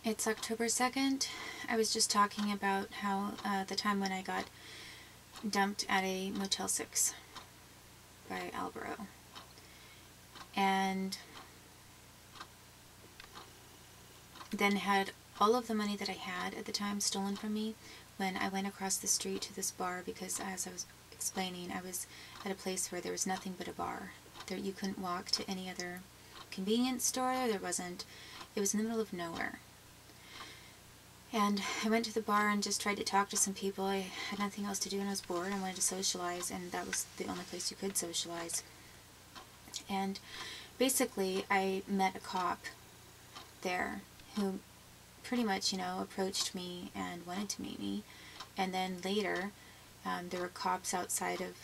It's October 2nd. I was just talking about how the time when I got dumped at a Motel 6 by Alvaro. And then had all of the money that I had at the time stolen from me when I went across the street to this bar, because as I was explaining, I was at a place where there was nothing but a bar. There, you couldn't walk to any other convenience store. It was in the middle of nowhere. And I went to the bar and just tried to talk to some people. I had nothing else to do and I was bored. I wanted to socialize, and that was the only place you could socialize. And basically, I met a cop there who pretty much, approached me and wanted to meet me. And then later, there were cops outside of,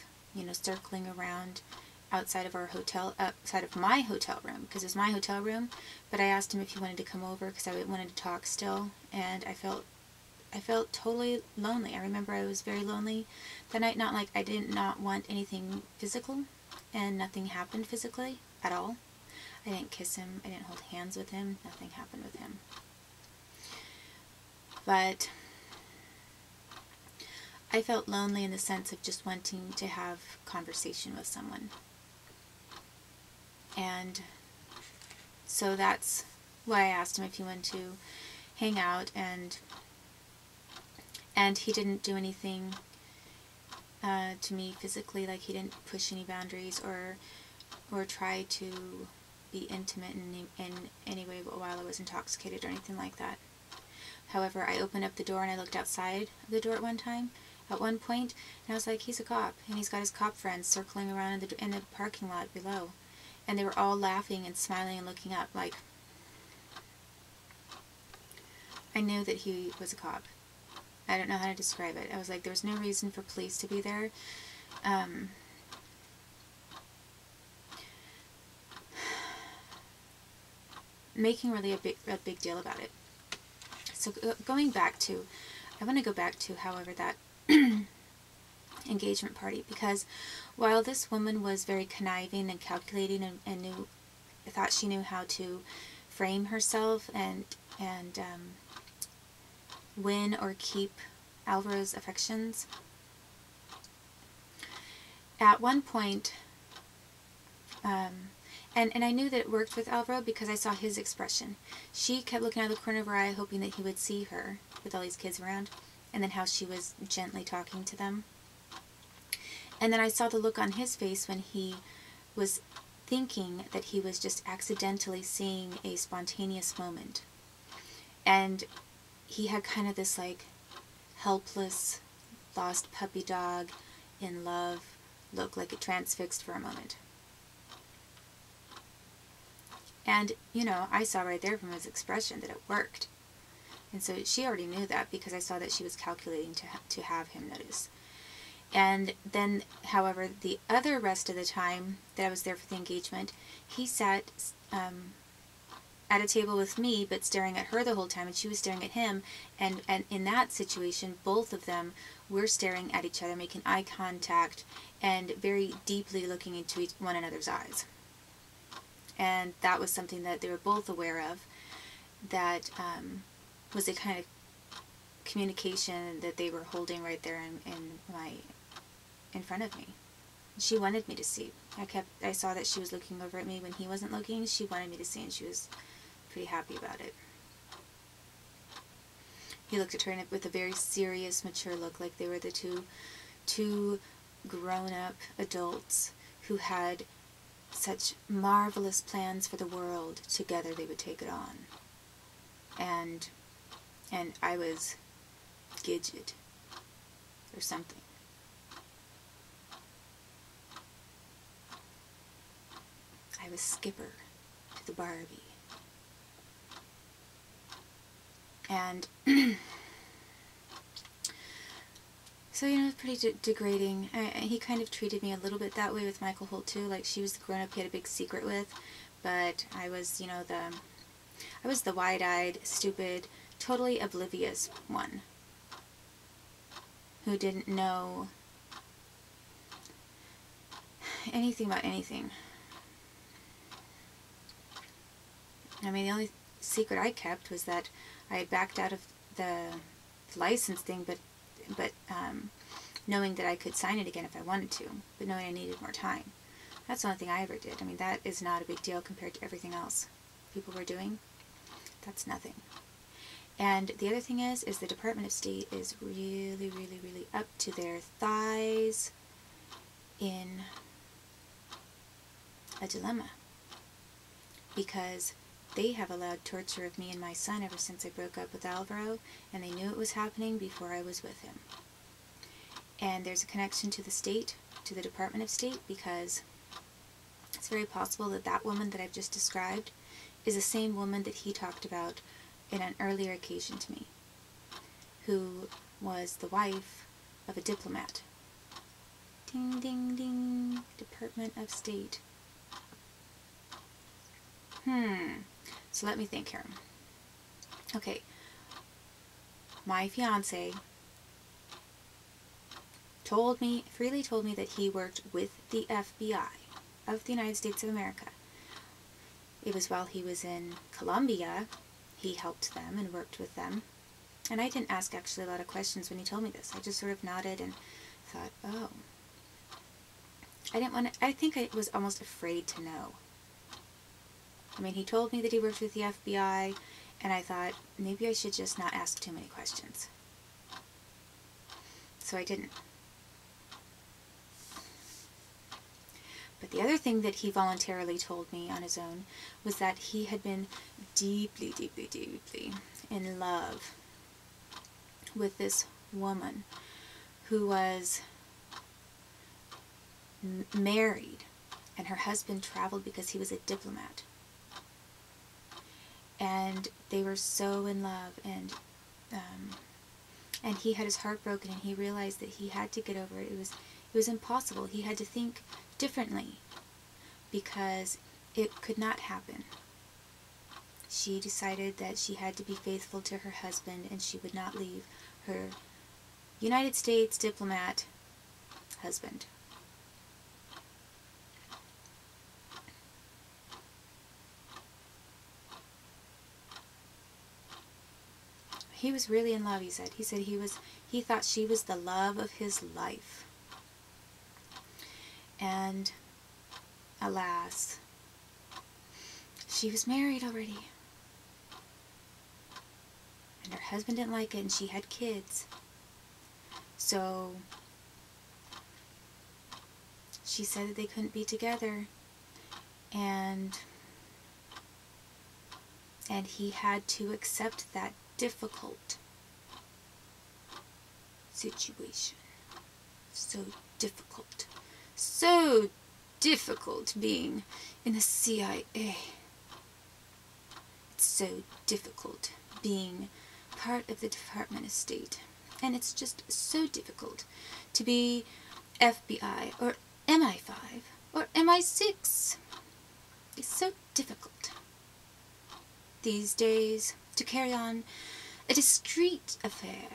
circling around outside of our hotel, outside of my hotel room, because it was my hotel room. But I asked him if he wanted to come over because I wanted to talk still, and I felt totally lonely. I remember I was very lonely that night. Not like I did not want anything physical, and nothing happened physically at all. I didn't kiss him. I didn't hold hands with him. Nothing happened with him. But I felt lonely in the sense of just wanting to have conversation with someone. And so that's why I asked him if he wanted to hang out, and he didn't do anything to me physically. Like, he didn't push any boundaries or try to be intimate in any way while I was intoxicated or anything like that. However, I opened up the door and I looked outside the door at one point, and I was like, he's a cop, and he's got his cop friends circling around in the parking lot below. And they were all laughing and smiling and looking up. Like, I knew that he was a cop. I don't know how to describe it. I was like, there's no reason for police to be there. Making really a big deal about it. So I want to go back to, however, that engagement party, because while this woman was very conniving and calculating and thought she knew how to frame herself and win or keep Alvaro's affections, at one point, and I knew that it worked with Alvaro because I saw his expression. She kept looking out of the corner of her eye, hoping that he would see her with all these kids around, and then how she was gently talking to them. And then I saw the look on his face when he was thinking that he was just accidentally seeing a spontaneous moment. And he had kind of this, like, helpless, lost puppy dog in love look, like it transfixed for a moment. And, I saw right there from his expression that it worked. And so she already knew that because I saw that she was calculating to have him notice. And then, however, the other rest of the time that I was there for the engagement, he sat at a table with me, but staring at her the whole time, and she was staring at him. And in that situation, both of them were staring at each other, making eye contact, and very deeply looking into one another's eyes. And that was something that they were both aware of, that was a kind of communication that they were holding right there in front of me. She wanted me to see. I saw that she was looking over at me when he wasn't looking. She wanted me to see, and she was pretty happy about it. He looked at her with a very serious, mature look, like they were the two grown-up adults who had such marvelous plans for the world. Together they would take it on. And I was Gidget or something. I was Skipper to the Barbie. And so, it's pretty degrading. He kind of treated me a little bit that way with Michael Holt too. Like, she was the grown-up he had a big secret with, but I was, I was the wide-eyed, stupid, totally oblivious one who didn't know anything about anything. I mean, the only secret I kept was that I had backed out of the license thing, but knowing that I could sign it again if I wanted to, but knowing I needed more time. That's the only thing I ever did. I mean, that is not a big deal compared to everything else people were doing. That's nothing. And the other thing is the Department of State is really, really, really up to their thighs in a dilemma. Because they have allowed torture of me and my son ever since I broke up with Alvaro, and they knew it was happening before I was with him. And there's a connection to the state, to the Department of State, because it's very possible that that woman that I've just described is the same woman that he talked about in an earlier occasion to me, who was the wife of a diplomat. Ding, ding, ding. Department of State. So let me think here. Okay. My fiance freely told me that he worked with the FBI of the United States of America. It was while he was in Colombia, he helped them and worked with them. And I didn't ask actually a lot of questions when he told me this. I just sort of nodded and thought, oh. I think I was almost afraid to know. I mean, he told me that he worked with the FBI, and I thought, maybe I should just not ask too many questions. So I didn't. But the other thing that he voluntarily told me on his own was that he had been deeply, deeply, deeply in love with this woman who was married, and her husband traveled because he was a diplomat. And they were so in love, and he had his heart broken, and he realized that he had to get over it. It was impossible. He had to think differently because it could not happen. She decided that she had to be faithful to her husband, and she would not leave her United States diplomat husband. He was really in love, he said. He said he thought she was the love of his life. And alas, she was married already. And her husband didn't like it, and she had kids. So she said that they couldn't be together. And he had to accept that difficult situation. So difficult. So difficult being in the CIA. It's so difficult being part of the Department of State. And it's just so difficult to be FBI or MI5 or MI6. It's so difficult these days to carry on a discreet affair.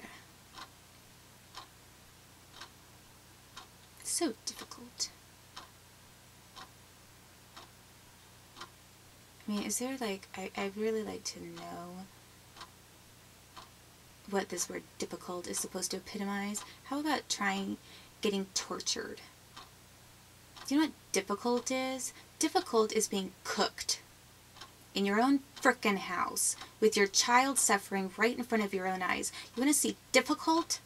So difficult. I mean, is there like, I'd really like to know what this word difficult is supposed to epitomize. How about getting tortured? Do you know what difficult is? Difficult is being cooked in your own frickin' house with your child suffering right in front of your own eyes. You want to see difficult?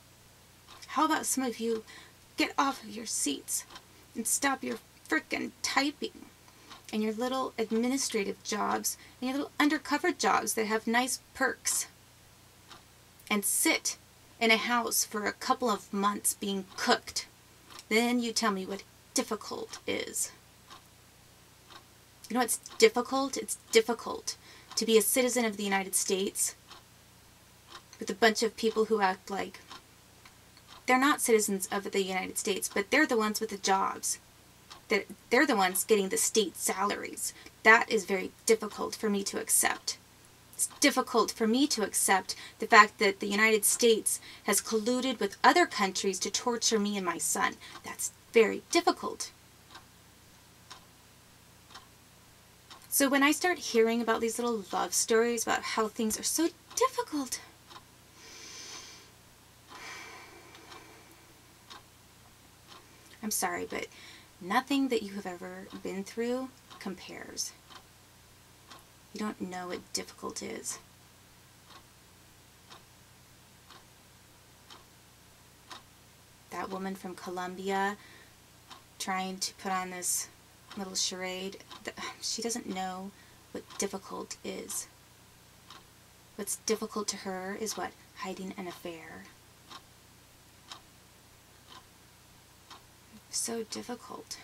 How about some of you get off of your seats and stop your frickin' typing and your little administrative jobs and your little undercover jobs that have nice perks, and sit in a house for a couple of months being cooked. Then you tell me what difficult is. You know what's difficult? It's difficult to be a citizen of the United States with a bunch of people who act like they're not citizens of the United States, but they're the ones with the jobs. They're the ones getting the state salaries. That is very difficult for me to accept. It's difficult for me to accept the fact that the United States has colluded with other countries to torture me and my son. That's very difficult. So when I start hearing about these little love stories about how things are so difficult, I'm sorry, but nothing that you have ever been through compares. You don't know what difficult is. That woman from Colombia trying to put on this little charade, she doesn't know what difficult is. What's difficult to her is what? Hiding an affair. So difficult.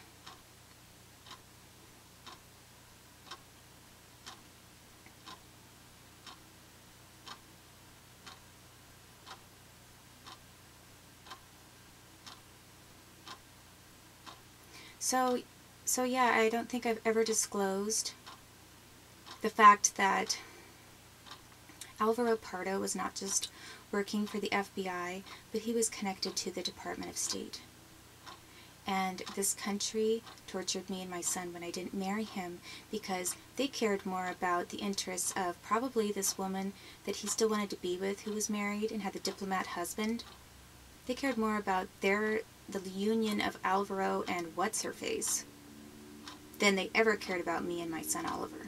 So yeah, I don't think I've ever disclosed the fact that Alvaro Pardo was not just working for the FBI, but he was connected to the Department of State. And this country tortured me and my son when I didn't marry him because they cared more about the interests of probably this woman that he still wanted to be with who was married and had a diplomat husband. They cared more about the union of Alvaro and what's-her-face than they ever cared about me and my son Oliver.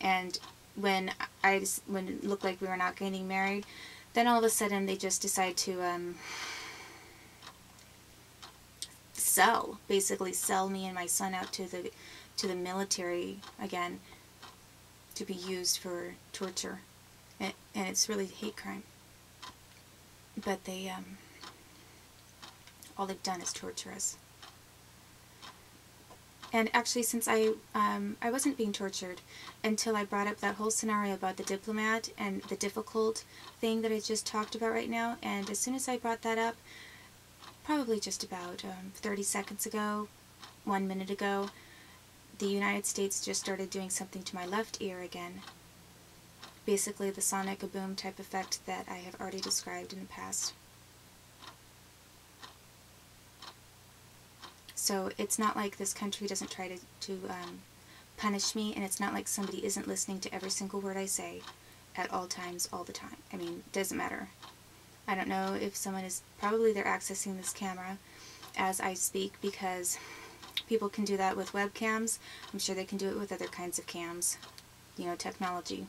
And when it looked like we were not getting married, then all of a sudden they just decided to basically sell me and my son out to the military again to be used for torture, and it's really hate crime. But all they've done is torture us. And actually, since I wasn't being tortured until I brought up that whole scenario about the diplomat and the difficult thing that I just talked about right now, and as soon as I brought that up, probably just about 30 seconds ago, 1 minute ago, the United States just started doing something to my left ear again. Basically the sonic boom type effect that I have already described in the past. So it's not like this country doesn't try to punish me, and it's not like somebody isn't listening to every single word I say at all times, all the time. I mean, it doesn't matter. I don't know if someone is, probably they're accessing this camera as I speak, because people can do that with webcams. I'm sure they can do it with other kinds of cams, you know, technology.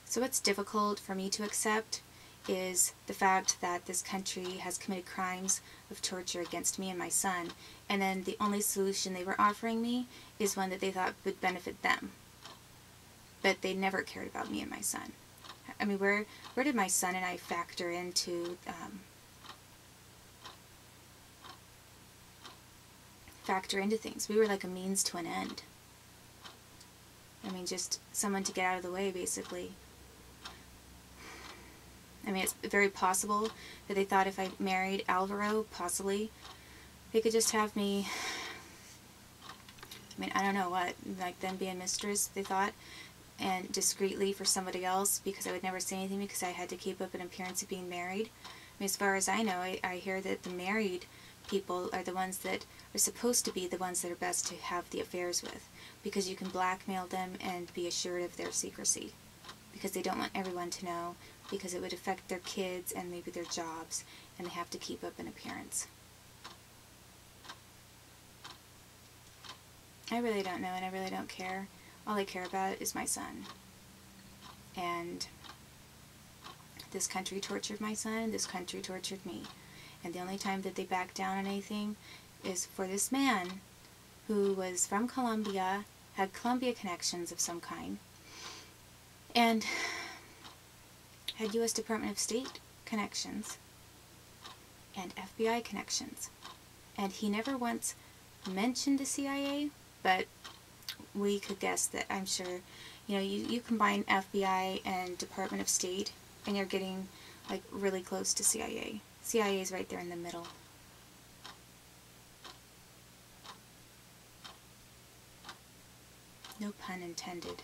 So what's difficult for me to accept is the fact that this country has committed crimes of torture against me and my son, and then the only solution they were offering me is one that they thought would benefit them. But they never cared about me and my son. I mean, where did my son and I factor into things? We were like a means to an end. I mean, just someone to get out of the way, basically. I mean, it's very possible that they thought if I married Alvaro, possibly, they could just have me, I mean, I don't know what, like them be a mistress, they thought, and discreetly for somebody else, because I would never say anything because I had to keep up an appearance of being married. I mean, as far as I know, I hear that the married people are the ones that are supposed to be the ones that are best to have the affairs with, because you can blackmail them and be assured of their secrecy, because they don't want everyone to know, because it would affect their kids and maybe their jobs, and they have to keep up an appearance. I really don't know, and I really don't care. All I care about is my son. And this country tortured my son, this country tortured me. And the only time that they backed down on anything is for this man who was from Colombia, had Colombia connections of some kind, and had U.S. Department of State connections and FBI connections. And he never once mentioned the CIA, but we could guess that, I'm sure, you know, you combine FBI and Department of State and you're getting like really close to CIA. CIA is right there in the middle. No pun intended.